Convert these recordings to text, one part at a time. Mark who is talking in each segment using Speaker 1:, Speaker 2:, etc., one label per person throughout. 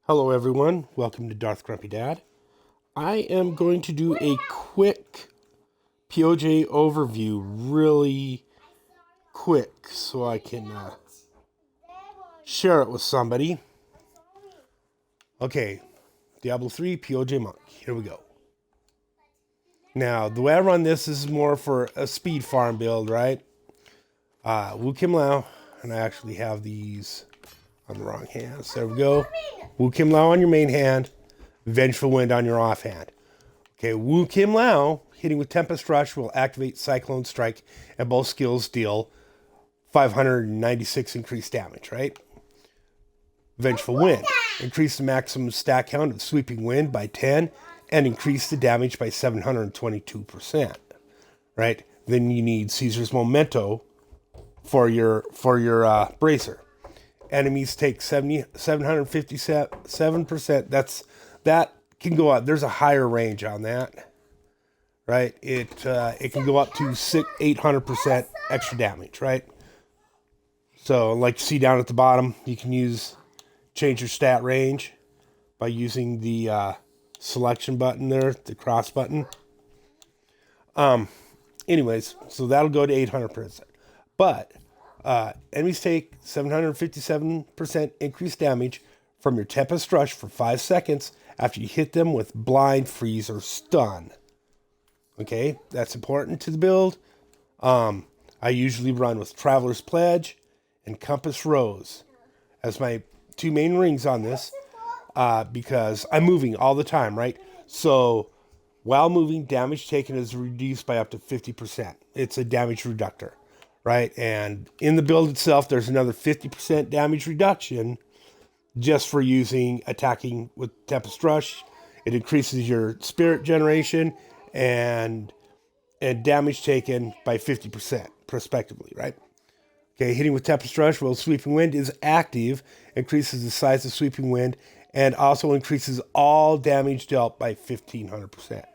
Speaker 1: Hello everyone, welcome to Darth Grumpy Dad. I am going to do a quick PoJ overview, really quick, so I can share it with somebody. Okay, Diablo 3 PoJ Monk, here we go. Now, the way I run this is more for a speed farm build, right? Wu Kim Lao, and I actually have these on the wrong hands. There we go. Wu Kim Lao on your main hand, Vengeful Wind on your offhand. Okay, Wu Kim Lao, hitting with Tempest Rush, will activate Cyclone Strike, and both skills deal 596 increased damage, right? Vengeful Wind, increase the maximum stack count of Sweeping Wind by 10, and increase the damage by 722%, right? Then you need Caesar's Memento for your bracer. Enemies take 757%. That can go up. There's a higher range on that, right? It can go up to 800% extra damage, right? So, like you see down at the bottom, you can change your stat range by using the selection button there, the cross button. Anyways, so that'll go to 800%. But enemies take 757% increased damage from your Tempest Rush for 5 seconds after you hit them with Blind, Freeze, or Stun. Okay, that's important to the build. I usually run with Traveler's Pledge and Compass Rose as my two main rings on this because I'm moving all the time, right? So while moving, damage taken is reduced by up to 50%. It's a damage reductor. Right, and in the build itself, there's another 50% damage reduction just for attacking with Tempest Rush. It increases your spirit generation and damage taken by 50%, respectively, right? Okay, hitting with Tempest Rush while Sweeping Wind is active, increases the size of Sweeping Wind, and also increases all damage dealt by 1,500%.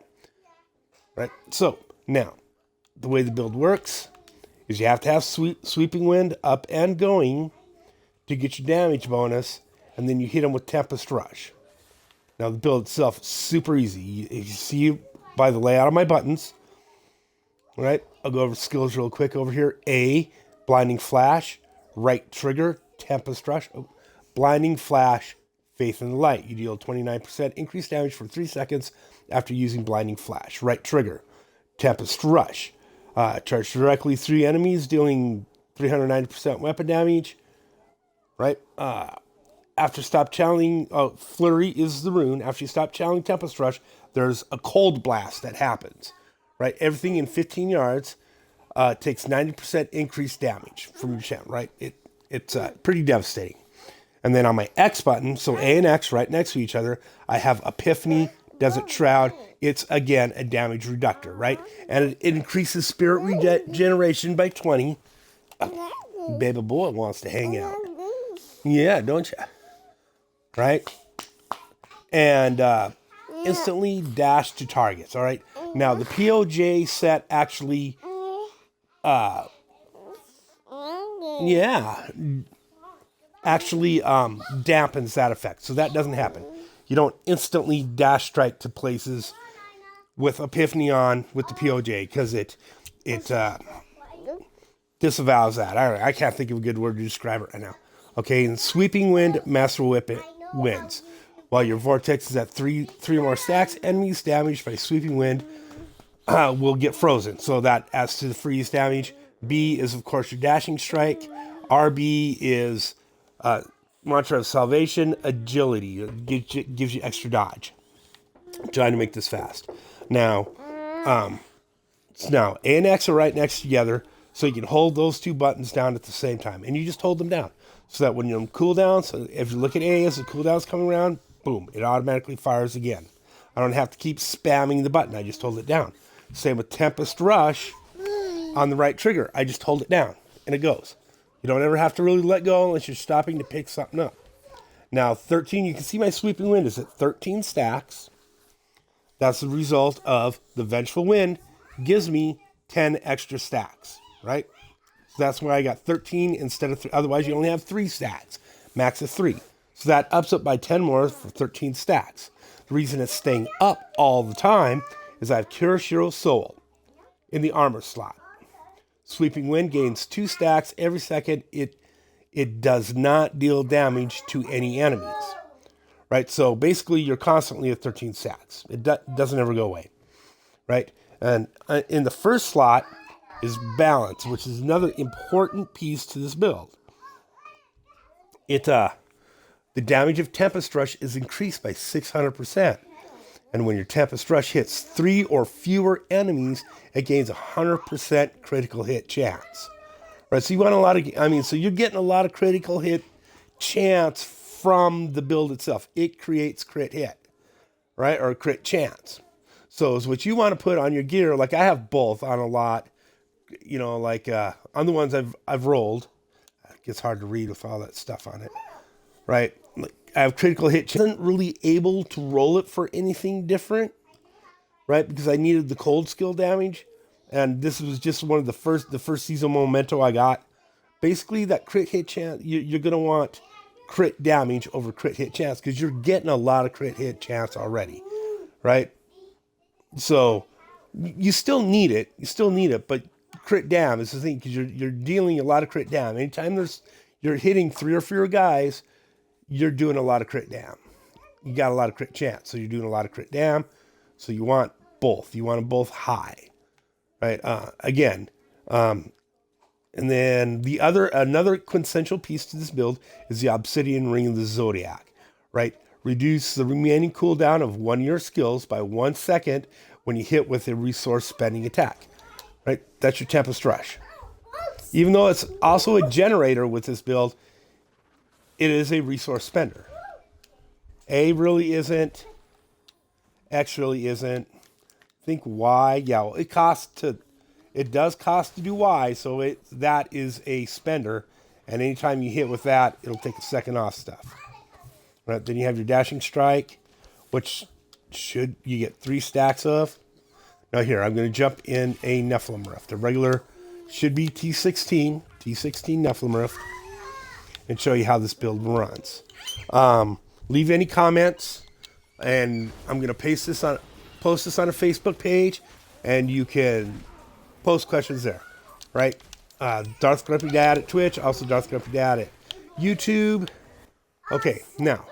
Speaker 1: Right, so now, the way the build works is you have to have Sweeping Wind up and going to get your damage bonus, and then you hit them with Tempest Rush. Now, the build itself is super easy. You see by the layout of my buttons, right? I'll go over skills real quick over here. A, Blinding Flash, right trigger, Tempest Rush. Blinding Flash, Faith in the Light. You deal 29% increased damage for 3 seconds after using Blinding Flash. Right trigger, Tempest Rush. Charge directly 3 enemies, dealing 390% weapon damage. Right? After stop channeling, Flurry is the rune. After you stop channeling Tempest Rush, there's a cold blast that happens. Right? Everything in 15 yards takes 90% increased damage from your channel. Right? It's pretty devastating. And then on my X button, so A and X right next to each other, I have Epiphany, Desert Shroud. It's, again, a damage reductor, right? And it increases spirit regeneration by 20. Baby boy wants to hang out. Yeah, don't you? Right? And instantly dash to targets, all right? Now, the PoJ set actually, dampens that effect. So that doesn't happen. You don't instantly dash strike to places with Epiphany on with the PoJ because it disavows that. I can't think of a good word to describe it right now. Okay, and Sweeping Wind, Master Whip it wins. While your Vortex is at three more stacks, enemies damaged by Sweeping Wind will get frozen. So that adds to the freeze damage. B is, of course, your Dashing Strike. RB is Mantra of Salvation, Agility. It gives you extra dodge. I'm trying to make this fast. Now A and X are right next together, so you can hold those two buttons down at the same time. And you just hold them down. So that when you're on cooldown, so if you look at A as the cooldown's coming around, boom, it automatically fires again. I don't have to keep spamming the button. I just hold it down. Same with Tempest Rush on the right trigger. I just hold it down, and it goes. You don't ever have to really let go unless you're stopping to pick something up. Now, 13, you can see my Sweeping Wind is at 13 stacks. That's the result of the Vengeful Wind gives me 10 extra stacks, right? So that's why I got 13 instead of 3. Otherwise, you only have 3 stacks. Max of 3. So that ups it by 10 more for 13 stacks. The reason it's staying up all the time is I have Kirishiro Soul in the armor slot. Sweeping Wind gains 2 stacks every second. It does not deal damage to any enemies. Right? So basically you're constantly at 13 stacks. It doesn't ever go away. Right? And in the first slot is balance, which is another important piece to this build. The damage of Tempest Rush is increased by 600%. And when your Tempest Rush hits 3 or fewer enemies, it gains 100% critical hit chance. Right, so you want a lot of, so you're getting a lot of critical hit chance from the build itself. It creates crit hit, right, or crit chance. So is what you want to put on your gear. Like I have both on a lot, on the ones I've rolled. It gets hard to read with all that stuff on it, right? I have critical hit chance. I wasn't really able to roll it for anything different, right? Because I needed the cold skill damage. And this was just one of the first season memento I got. Basically, that crit hit chance, you're going to want crit damage over crit hit chance because you're getting a lot of crit hit chance already, right? So you still need it. But crit dam is the thing because you're dealing a lot of crit dam. Anytime you're hitting 3 or fewer guys, you're doing a lot of crit dam. You got a lot of crit chance, so you're doing a lot of crit dam. So you want both. You want them both high. Right. And then another quintessential piece to this build is the Obsidian Ring of the Zodiac. Right. Reduce the remaining cooldown of one of your skills by 1 second when you hit with a resource spending attack. Right. That's your Tempest Rush. Even though it's also a generator with this build, it is a resource spender. A really isn't. X really isn't. Think Y, yeah, well, it does cost to do Y, so that is a spender, and anytime you hit with that, it'll take a second off stuff. Right, then you have your Dashing Strike, which you get 3 stacks of. Now here, I'm going to jump in a Nephilim Rift. The regular should be T16 Nephilim Rift, and show you how this build runs. Leave any comments, and I'm going to post this on a Facebook page, and you can post questions there, right? Darth Grumpy Dad at Twitch, also Darth Grumpy Dad at YouTube. Okay, now,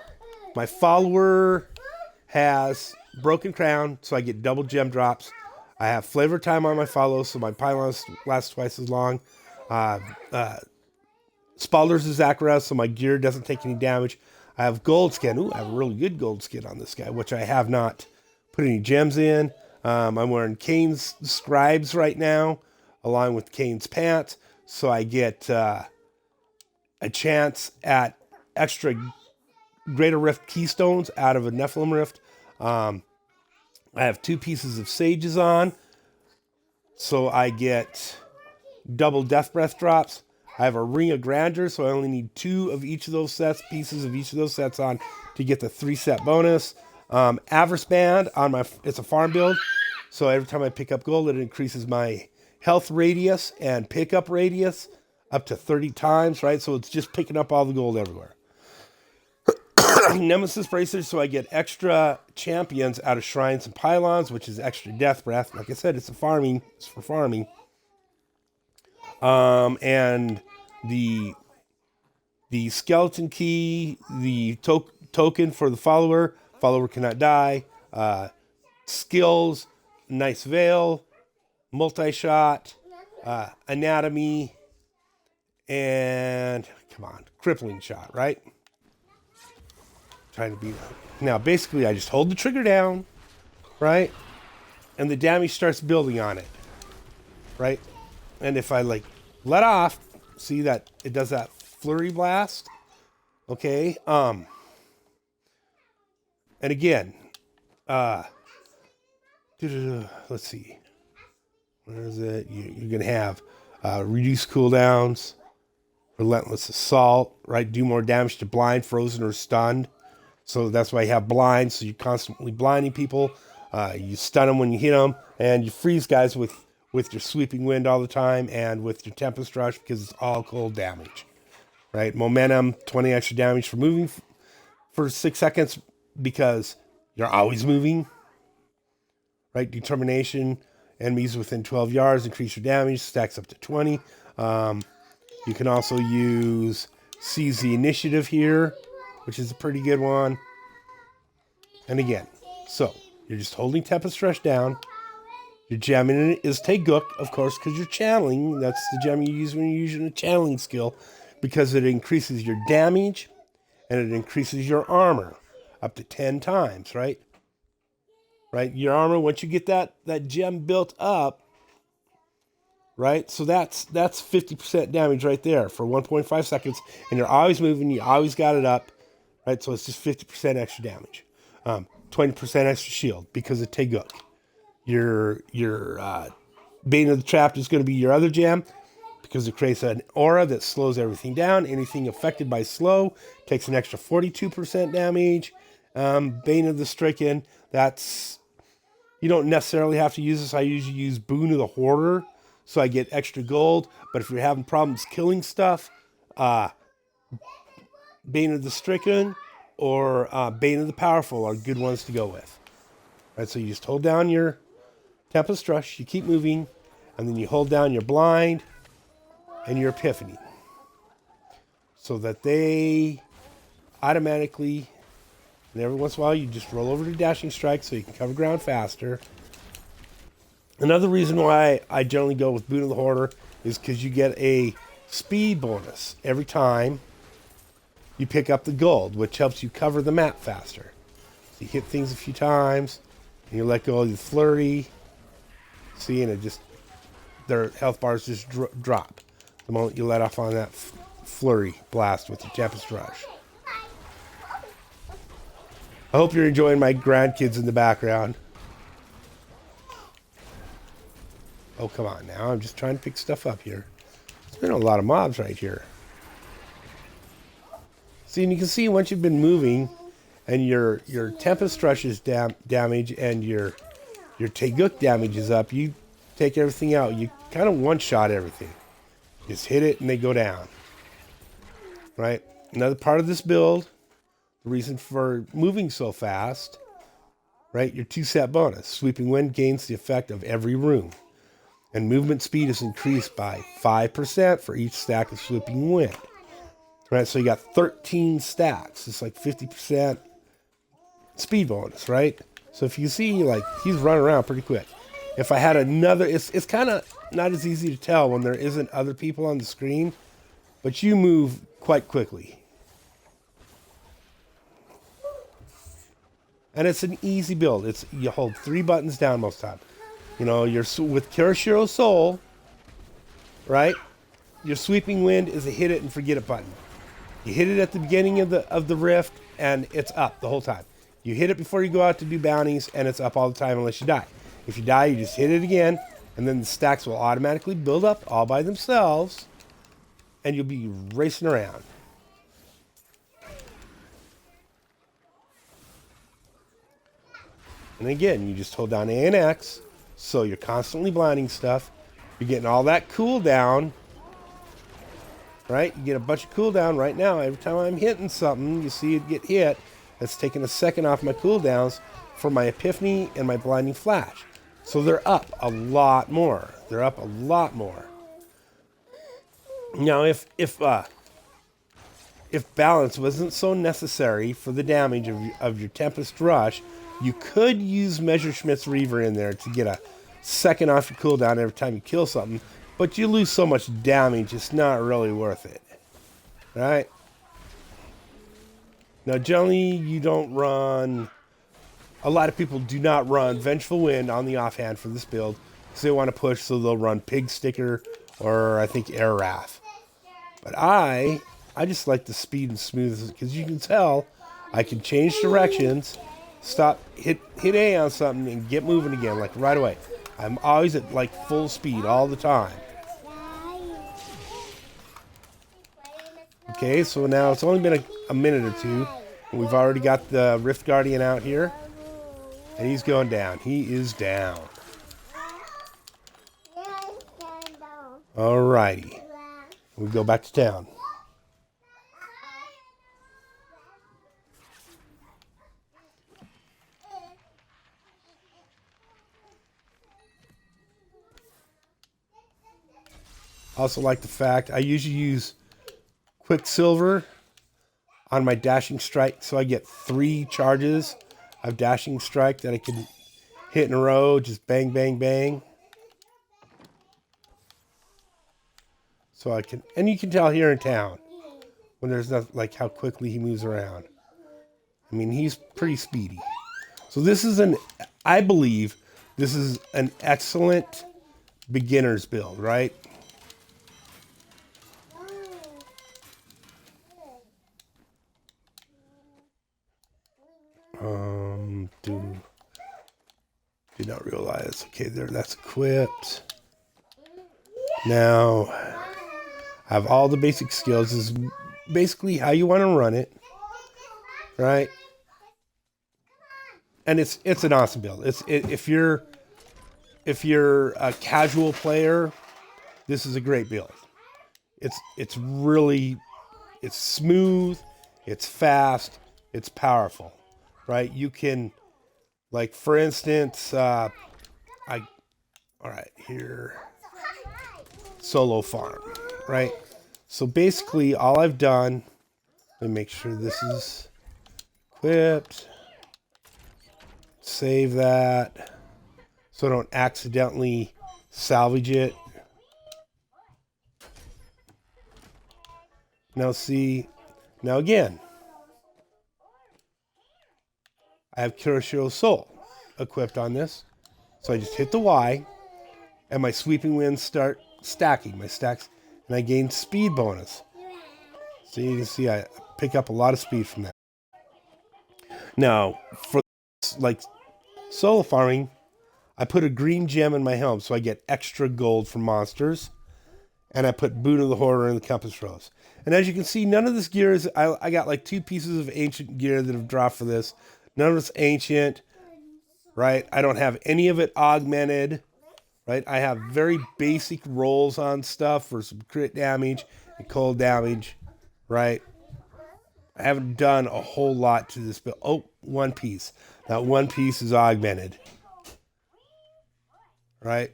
Speaker 1: my follower has Broken Crown, so I get double gem drops. I have Flavor Time on my follow, so my pylons last twice as long. Spalders is Zachariah, so my gear doesn't take any damage. I have Gold Skin. Ooh, I have a really good Gold Skin on this guy, which I have not put any gems in. I'm wearing Kane's Scribes right now, along with Kane's Pants, so I get a chance at extra Greater Rift Keystones out of a Nephilim Rift. I have 2 pieces of Sages on, so I get double Death Breath drops. I have a Ring of Grandeur, so I only need 2 of each of those pieces of each of those sets on to get the 3 set bonus. Avarice Band it's a farm build, so every time I pick up gold, it increases my health radius and pickup radius up to 30 times, right? So it's just picking up all the gold everywhere. Nemesis Bracers, so I get extra champions out of Shrines and Pylons, which is extra Death Breath. Like I said, it's for farming. And the skeleton key, the token for the follower cannot die, skills, nice veil, multi-shot, anatomy, and crippling shot, right? Trying to beat that. Now, basically, I just hold the trigger down, right? And the damage starts building on it, right? And if I let off, see that it does that flurry blast, okay? And again, let's see, where is it? You're gonna have reduced cooldowns, relentless assault, right? Do more damage to blind, frozen, or stunned. So that's why you have blind. So you're constantly blinding people. You stun them when you hit them, and you freeze guys with your Sweeping Wind all the time, and with your Tempest Rush because it's all cold damage, right? Momentum, 20 extra damage for moving for 6 seconds because you're always moving, right? Determination, enemies within 12 yards, increase your damage, stacks up to 20. You can also use Seize the Initiative here, which is a pretty good one. And again, so you're just holding Tempest Rush down. Your gem in it is Taeguk, of course, because you're channeling. That's the gem you use when you're using a channeling skill, because it increases your damage and it increases your armor up to 10 times, right? Right? Your armor, once you get that gem built up, right? So that's 50% damage right there for 1.5 seconds, and you're always moving, you always got it up, right? So it's just 50% extra damage. 20% extra shield because of Taeguk. Your Bane of the Chapter is going to be your other gem because it creates an aura that slows everything down. Anything affected by slow takes an extra 42% damage. Bane of the Stricken, that's, you don't necessarily have to use this. I usually use Boon of the Hoarder, so I get extra gold. But if you're having problems killing stuff, Bane of the Stricken or Bane of the Powerful are good ones to go with. Right, so you just hold down your Tempest Rush, you keep moving, and then you hold down your Blind and your Epiphany, so that they automatically, and every once in a while you just roll over to Dashing Strike so you can cover ground faster. Another reason why I generally go with Boon of the Hoarder is because you get a speed bonus every time you pick up the gold, which helps you cover the map faster. So you hit things a few times, and you let go of the flurry. See, and it just, their health bars just drop the moment you let off on that flurry blast with the Tempest Rush. I hope you're enjoying my grandkids in the background. Oh, come on now. I'm just trying to pick stuff up here. There's been a lot of mobs right here. See, and you can see once you've been moving and your Tempest Rush's damage and your Taeguk damage is up, you take everything out. You kind of one-shot everything. Just hit it and they go down. Right? Another part of this build, the reason for moving so fast, right? Your 2-set bonus. Sweeping Wind gains the effect of every room. And movement speed is increased by 5% for each stack of Sweeping Wind. Right? So you got 13 stacks. It's like 50% speed bonus, right? So if you see, like, he's running around pretty quick. If I had another, it's kind of not as easy to tell when there isn't other people on the screen, but you move quite quickly. And it's an easy build. It's, you hold 3 buttons down most of the time. You know, you're with Kirishiro Soul, right? Your Sweeping Wind is a hit it and forget it button. You hit it at the beginning of the rift, and it's up the whole time. You hit it before you go out to do bounties, and it's up all the time unless you die. If you die, you just hit it again, and then the stacks will automatically build up all by themselves, and you'll be racing around. And again, you just hold down A and X, so you're constantly blinding stuff. You're getting all that cooldown, right? You get a bunch of cooldown right now. Every time I'm hitting something, you see it get hit. That's taking a second off my cooldowns for my Epiphany and my Blinding Flash. So they're up a lot more. They're up a lot more. Now, if balance wasn't so necessary for the damage of your Tempest Rush, you could use Messerschmitt's Reaver in there to get a second off your cooldown every time you kill something, but you lose so much damage, it's not really worth it. Right? Now, generally, you don't run... A lot of people do not run Vengeful Wind on the offhand for this build because they want to push, so they'll run Pig Sticker or, I think, Air Wrath. But I just like the speed and smooth, because you can tell I can change directions, stop, hit A on something, and get moving again, like right away. I'm always at like full speed all the time. Okay, so now it's only been a minute or two, and we've already got the Rift Guardian out here, and he's going down. He is down. Alrighty. We go back to town. I also like the fact I usually use Quicksilver on my Dashing Strike, so I get 3 charges of Dashing Strike that I can hit in a row, just bang, bang, bang. So I can, and you can tell here in town when there's not, like how quickly he moves around. I mean, he's pretty speedy. So this is I believe this is an excellent beginner's build, right? Did not realize. Okay, there, that's equipped. Now, I have all the basic skills. This is basically how you want to run it, right? And it's an awesome build. If you're a casual player, this is a great build. It's really, it's smooth, it's fast, it's powerful, right? You can, like for instance, all right, here, solo farm, right? So basically all I've done, let me make sure this is equipped, save that, so I don't accidentally salvage it. Now see, now again, I have Kuroshiro's Soul equipped on this. So I just hit the Y, and my sweeping winds start stacking, my stacks, and I gain speed bonus. So you can see I pick up a lot of speed from that. Now, for like solo farming, I put a green gem in my helm, so I get extra gold from monsters. And I put Boon of the Hoarder in the Compass Rose. And as you can see, none of this gear is... I got like 2 pieces of ancient gear that have dropped for this. None of it's ancient, right? I don't have any of it augmented, right? I have very basic rolls on stuff for some crit damage and cold damage, right? I haven't done a whole lot to this build. Oh, 1 piece. That 1 piece is augmented, right?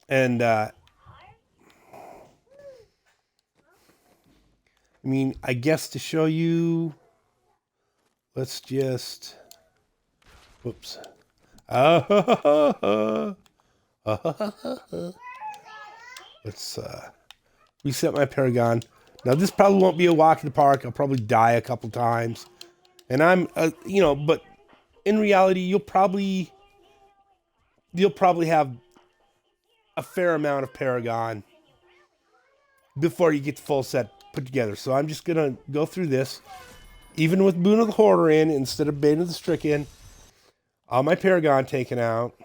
Speaker 1: And, I mean, I guess to show you, let's just, whoops. Let's reset my Paragon. Now, this probably won't be a walk in the park. I'll probably die a couple times. And I'm, you know, but in reality, you'll probably have a fair amount of Paragon before you get the full set put together. So I'm just going to go through this. Even with Boon of the Hoarder in, instead of Bane of the Stricken, all my Paragon taken out,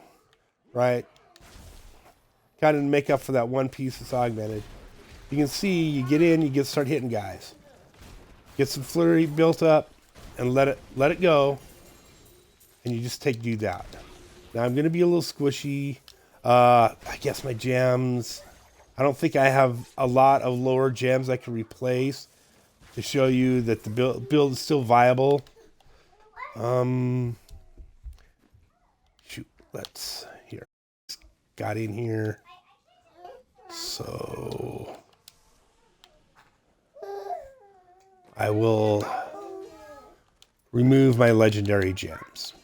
Speaker 1: right? Kind of make up for that 1 piece that's augmented. You can see, you get in, you start hitting guys. Get some flurry built up, and let it go, and you just take dudes out. Now I'm going to be a little squishy. I guess my gems, I don't think I have a lot of lower gems I can replace to show you that the build is still viable. Shoot, let's, here, got in here. So I will remove my legendary gems,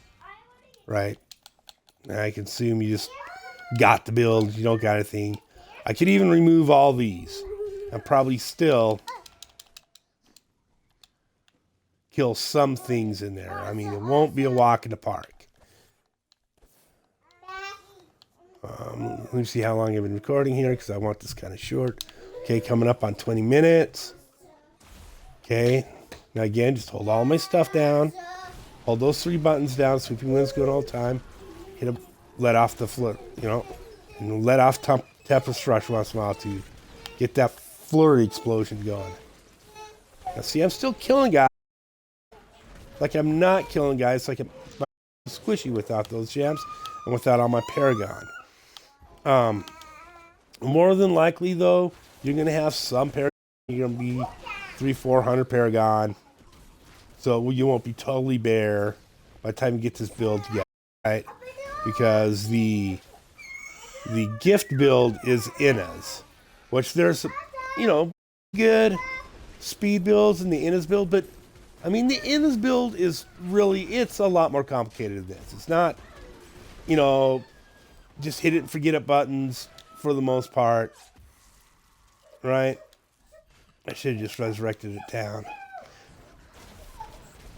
Speaker 1: right? And I can assume you just got the build, you don't got anything. I could even remove all these and probably still kill some things in there. I mean, it won't be a walk in the park. Let me see how long I've been recording here because I want this kind of short. Okay, coming up on 20 minutes. Okay, now again, just hold all my stuff down. Hold those 3 buttons down. Sweeping winds going all the time. Hit them, let off the flurry, you know, and let off Tempest Rush once in a while to get that flurry explosion going. Now, see, I'm still killing guys. Like I'm not killing guys. Like I'm squishy without those gems and without all my Paragon. More than likely, though, you're going to have some Paragon. You're going to be 300-400 Paragon. So you won't be totally bare by the time you get this build together, right? Because the The gift build is Inna's, which there's, you know, good speed builds in the Inna's build, but I mean, the Inna's build is really, it's a lot more complicated than this. It's not, you know, just hit it and forget it buttons for the most part, right? I should have just resurrected it down.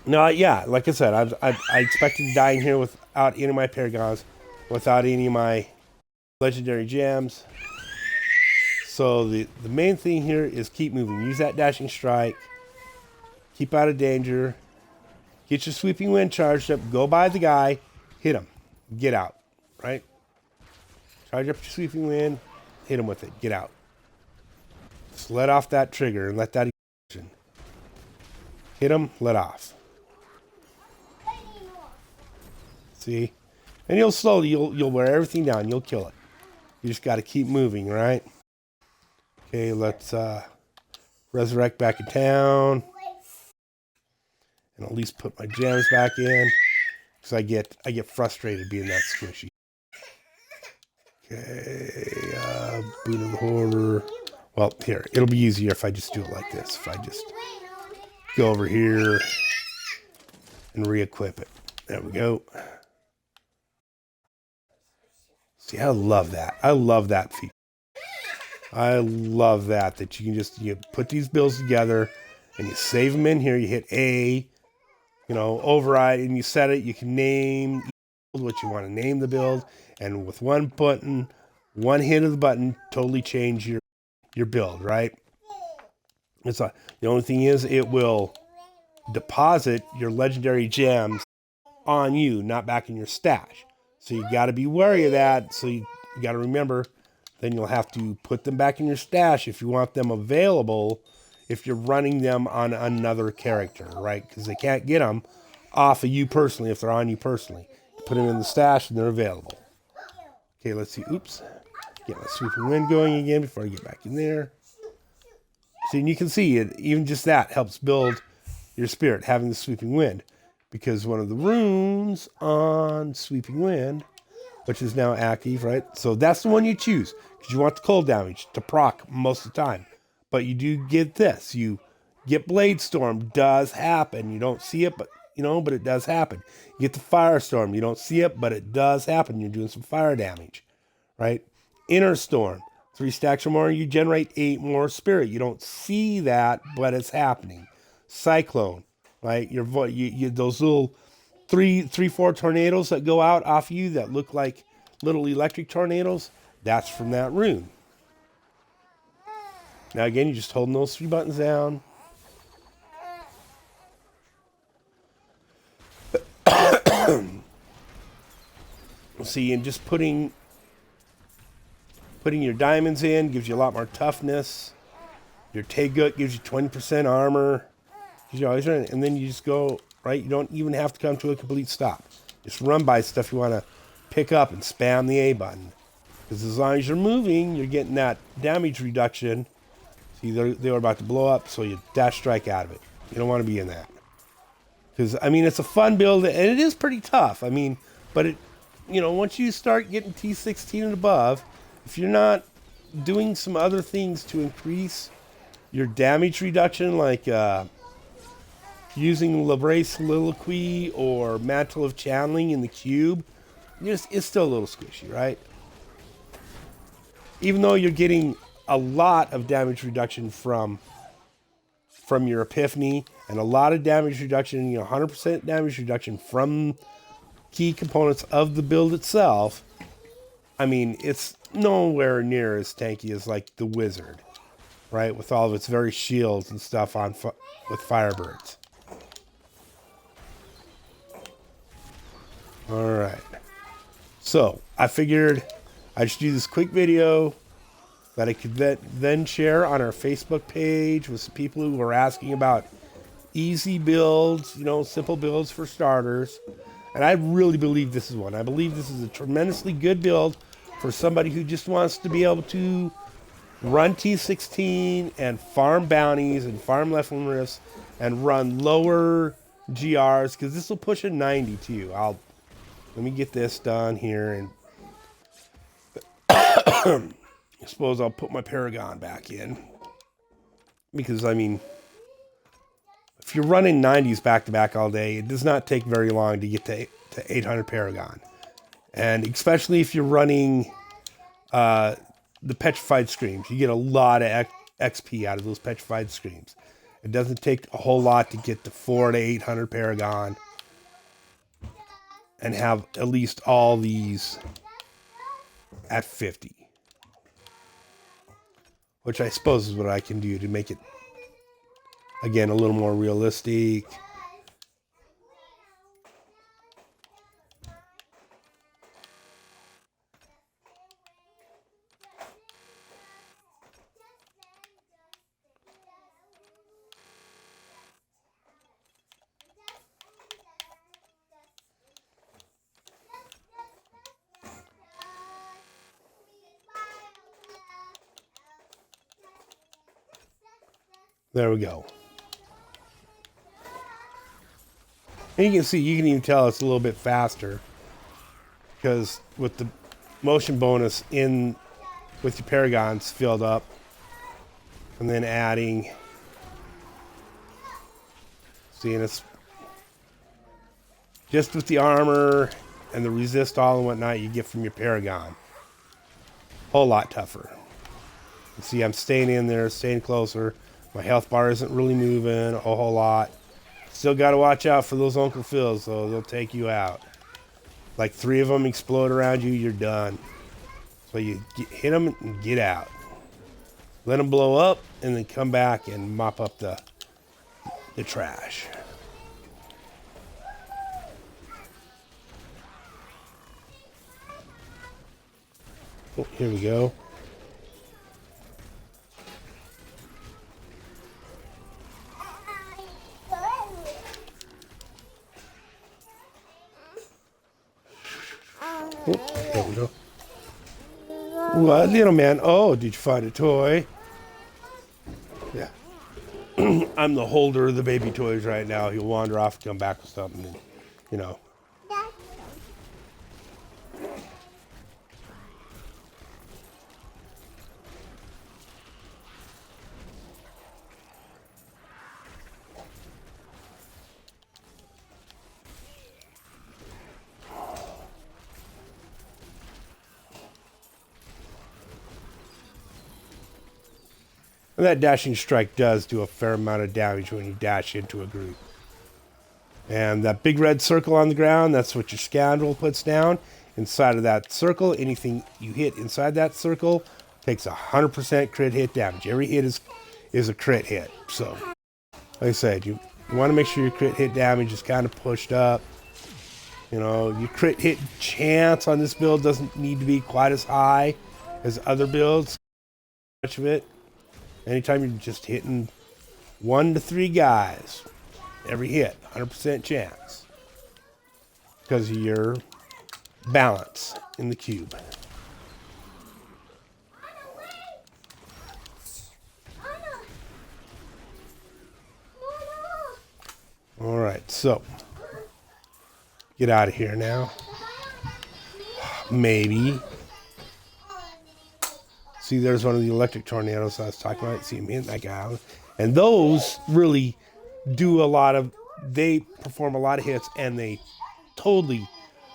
Speaker 1: No, yeah, like I said, I expected to die in here without any of my paragons, without any of my legendary gems. So the main thing here is keep moving. Use that dashing strike. Keep out of danger. Get your sweeping wind charged up. Go by the guy. Hit him. Get out. Right? Charge up your sweeping wind. Hit him with it. Get out. Just let off that trigger and let that explosion. Hit him. Let off. See? And you'll slowly, you'll wear everything down. You'll kill it. You just got to keep moving, right? Okay, let's resurrect back in town. And at least put my gems back in. Because I get frustrated being that squishy. Okay, Boot of the Hoarder. Well, here, it'll be easier if I just do it like this. If I just go over here and re-equip it. There we go. See, I love that. I love that feature. I love that you can just, you put these builds together and you save them in here. You hit A, you know, override, and you set it. You can name what you want to name the build, and with one button, one hit of the button, totally change your build, right? It's not, the only thing is it will deposit your legendary gems on you, not back in your stash. So you got to be wary of that. So you got to remember, then you'll have to put them back in your stash if you want them available if you're running them on another character, right? Because they can't get them off of you personally if they're on you personally. You put them in the stash and they're available. Okay, let's see. Oops. Get my sweeping wind going again before I get back in there. See, and you can see it, even just that helps build your spirit, having the sweeping wind. Because one of the runes on sweeping wind, which is now active, right? So that's the one you choose because you want the cold damage to proc most of the time. But you do get this. You get Blade Storm, does happen. You don't see it, but but it does happen. You get the Firestorm. You don't see it, but it does happen. You're doing some fire damage, right? Inner Storm, 3 stacks or more, you generate 8 more spirit. You don't see that, but it's happening. Cyclone, right? You those little 3-4 tornadoes that go out off you that look like little electric tornadoes, that's from that rune. Now again, you're just holding those 3 buttons down. See, and just putting your diamonds in gives you a lot more toughness. Your Tegut gives you 20% armor. And then you just go, right? You don't even have to come to a complete stop. Just run by stuff you want to pick up and spam the A button. Because as long as you're moving, you're getting that damage reduction. See, they were about to blow up, so you dash strike out of it. You don't want to be in that. Because, I mean, it's a fun build, and it is pretty tough. I mean, but it, once you start getting T16 and above, if you're not doing some other things to increase your damage reduction, like using Labrae Soliloquy or Mantle of Channeling in the cube, it's still a little squishy, right? Even though you're getting a lot of damage reduction from your Epiphany and a lot of damage reduction, 100% damage reduction from key components of the build itself, I mean, it's nowhere near as tanky as like the Wizard, right? With all of its various shields and stuff with Firebirds. All right. So I figured I'd just do this quick video that I could then share on our Facebook page with some people who were asking about easy builds, simple builds for starters. And I really believe this is one. I believe this is a tremendously good build for somebody who just wants to be able to run T16 and farm bounties and farm level rifts and run lower GRs, because this will push a 90 too. Let me get this done here. And I suppose I'll put my Paragon back in. Because, I mean, if you're running 90s back-to-back all day, it does not take very long to get to 800 Paragon. And especially if you're running the Petrified Screams. You get a lot of XP out of those Petrified Screams. It doesn't take a whole lot to get to 400 to 800 Paragon. And have at least all these at 50. Which I suppose is what I can do to make it, again, a little more realistic. There we go. And you can see, you can even tell it's a little bit faster. Because with the motion bonus in with your Paragons filled up. And then adding. Seeing it's just with the armor and the resist all and whatnot you get from your Paragon. Whole lot tougher. You see I'm staying in there, staying closer. My health bar isn't really moving a whole lot. Still got to watch out for those Uncle Phils, though. They'll take you out. Like 3 of them explode around you, you're done. So you hit them and get out. Let them blow up, and then come back and mop up the trash. Oh, here we go. Oh, there we go. What, little man? Oh, did you find a toy? Yeah. I'm the holder of the baby toys right now. He'll wander off and come back with something, and, you know. And that dashing strike does do a fair amount of damage when you dash into a group. And that big red circle on the ground, that's what your scoundrel puts down. Inside of that circle, anything you hit inside that circle takes 100% crit hit damage. Every hit is a crit hit. So, like I said, you want to make sure your crit hit damage is kind of pushed up. You know, your crit hit chance on this build doesn't need to be quite as high as other builds. Much of it. Anytime you're just hitting 1 to 3 guys, every hit, 100% chance. Because of your balance in the cube. Alright, so. Get out of here now. Maybe. See, there's one of the electric tornadoes I was talking about. See him hitting that guy. And those really do a lot of, they perform a lot of hits, and they totally,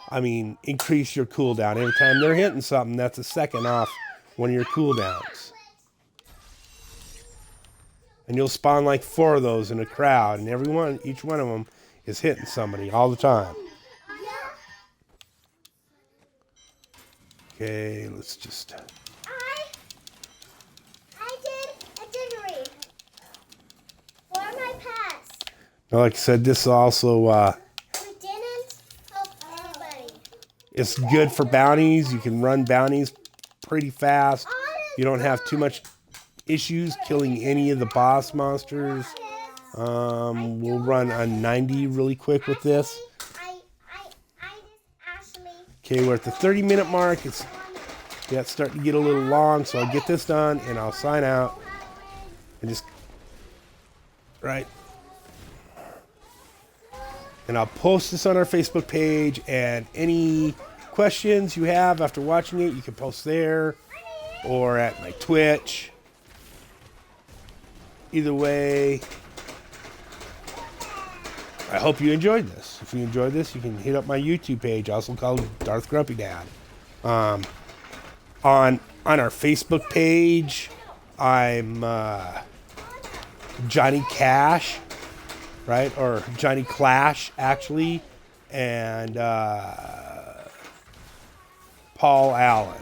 Speaker 1: I mean, increase your cooldown. Every time they're hitting something, that's a second off one of your cooldowns. And you'll spawn like 4 of those in a crowd, and each one of them is hitting somebody all the time. Okay, let's just... Now, like I said, this also it's good for bounties. You can run bounties pretty fast. You don't have too much issues killing any of the boss monsters. We'll run a 90 really quick with this. Okay, we're at the 30-minute mark. It's starting to get a little long, so I'll get this done and I'll sign out and just and I'll post this on our Facebook page, and any questions you have after watching it, you can post there. or at my Twitch. Either way, I hope you enjoyed this. If you enjoyed this, you can hit up my YouTube page, also called Darth Grumpy Dad. On our Facebook page, I'm Johnny Cash, right? Or Johnny Clash, actually, and Paul Allen.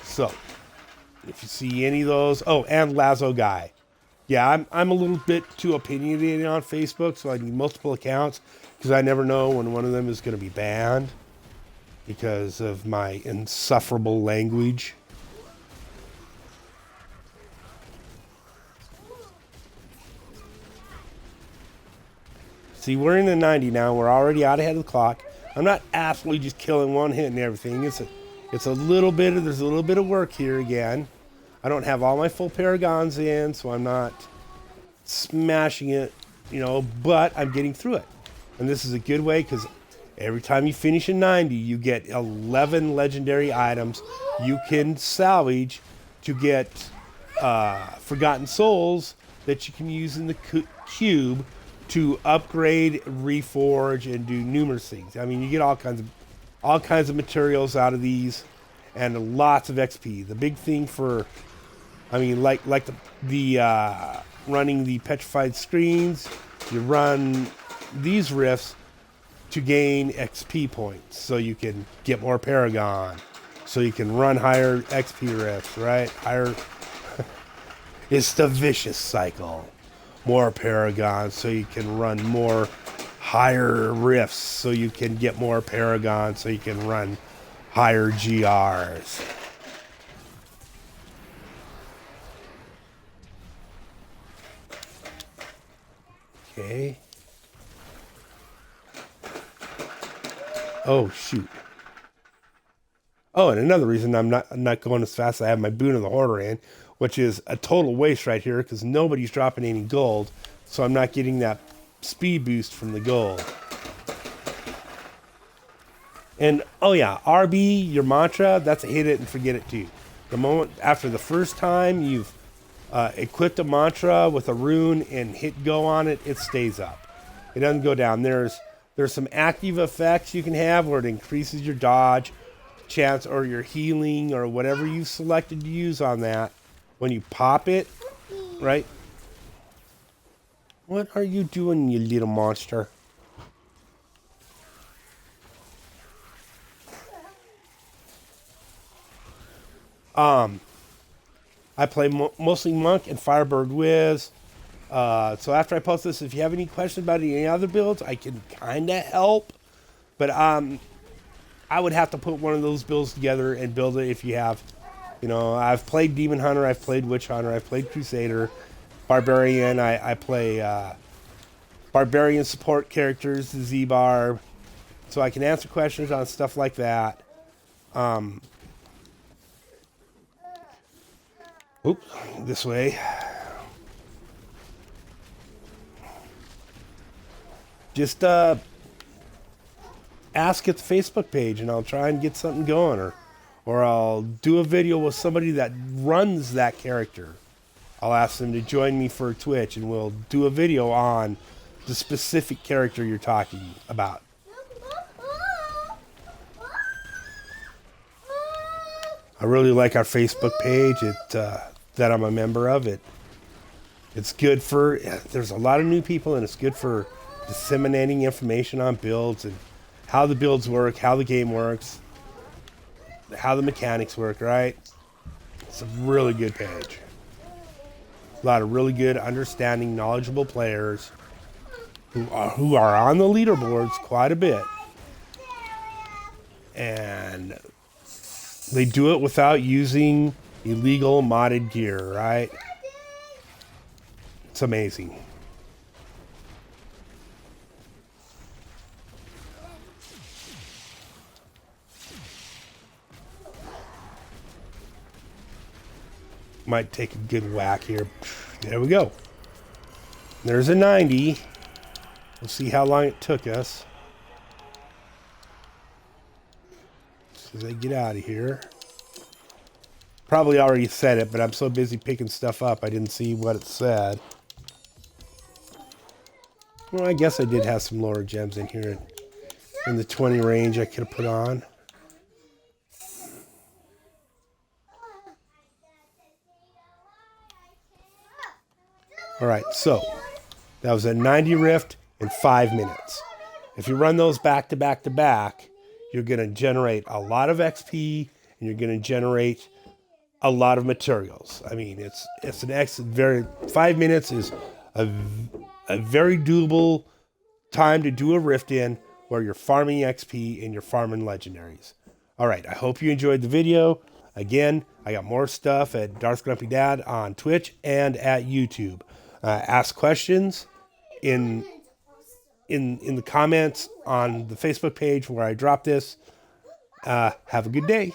Speaker 1: So, if you see any of those, oh, and Lazo Guy. Yeah, I'm a little bit too opinionated on Facebook, so I need multiple accounts because I never know when one of them is going to be banned because of my insufferable language. See, we're in the 90 now. We're already out ahead of the clock. I'm not absolutely just killing one hit and everything. It's a little bit of, there's a little bit of work here again. I don't have all my full paragons in, so I'm not smashing it, you know, but I'm getting through it. And this is a good way because every time you finish a 90, you get 11 legendary items you can salvage to get Forgotten Souls that you can use in the cube to upgrade, reforge, and do numerous things. I mean, you get all kinds of materials out of these, and lots of XP. The big thing for, I mean, like the running the petrified screens, you run these rifts to gain XP points, so you can get more Paragon, so you can run higher XP rifts, right? Higher. It's the vicious cycle. More Paragon, so you can run more higher rifts, so you can get more Paragon, so you can run higher GRs. Okay. Oh, shoot. Oh, and another reason I'm not going as fast as I have my Boon of the Hoarder in, which is a total waste right here because nobody's dropping any gold, so I'm not getting that speed boost from the gold. And, oh yeah, RB, your mantra, that's a hit it and forget it too. The moment after the first time you've equipped a mantra with a rune and hit go on it, it stays up. It doesn't go down. There's some active effects you can have where it increases your dodge chance or your healing or whatever you selected to use on that. When you pop it, right? What are you doing, you little monster? I play mostly Monk and Firebird Wiz. So after I post this, if you have any questions about any other builds, I can kind of help. But I would have to put one of those builds together and build it if you have. You know, I've played Demon Hunter, I've played Witch Hunter, I've played Crusader, Barbarian, I play Barbarian support characters, the Z-Barb, so I can answer questions on stuff like that. Oops, this way. Just ask at the Facebook page and I'll try and get something going, or I'll do a video with somebody that runs that character. I'll ask them to join me for Twitch and we'll do a video on the specific character you're talking about. I really like our Facebook page that I'm a member of. It's good for, there's a lot of new people and it's good for disseminating information on builds and how the builds work, how the game works, how the mechanics work, right? It's a really good page. A lot of really good, understanding, knowledgeable players who are on the leaderboards quite a bit. And they do it without using illegal modded gear, right? It's amazing. Might take a good whack here. There we go. There's a 90. We'll see how long it took us. As I get out of here. probably already said it, but I'm so busy picking stuff up, I didn't see what it said. Well, I guess I did have some lower gems in here in the 20 range I could have put on. All right, so that was a 90 rift in 5 minutes. If you run those back to back to back, you're going to generate a lot of XP and you're going to generate a lot of materials. I mean, it's an very 5 minutes is a very doable time to do a rift in where you're farming XP and you're farming legendaries. All right, I hope you enjoyed the video. Again, I got more stuff at Darth Grumpy Dad on Twitch and at YouTube. Ask questions in the comments on the Facebook page where I drop this. Have a good day.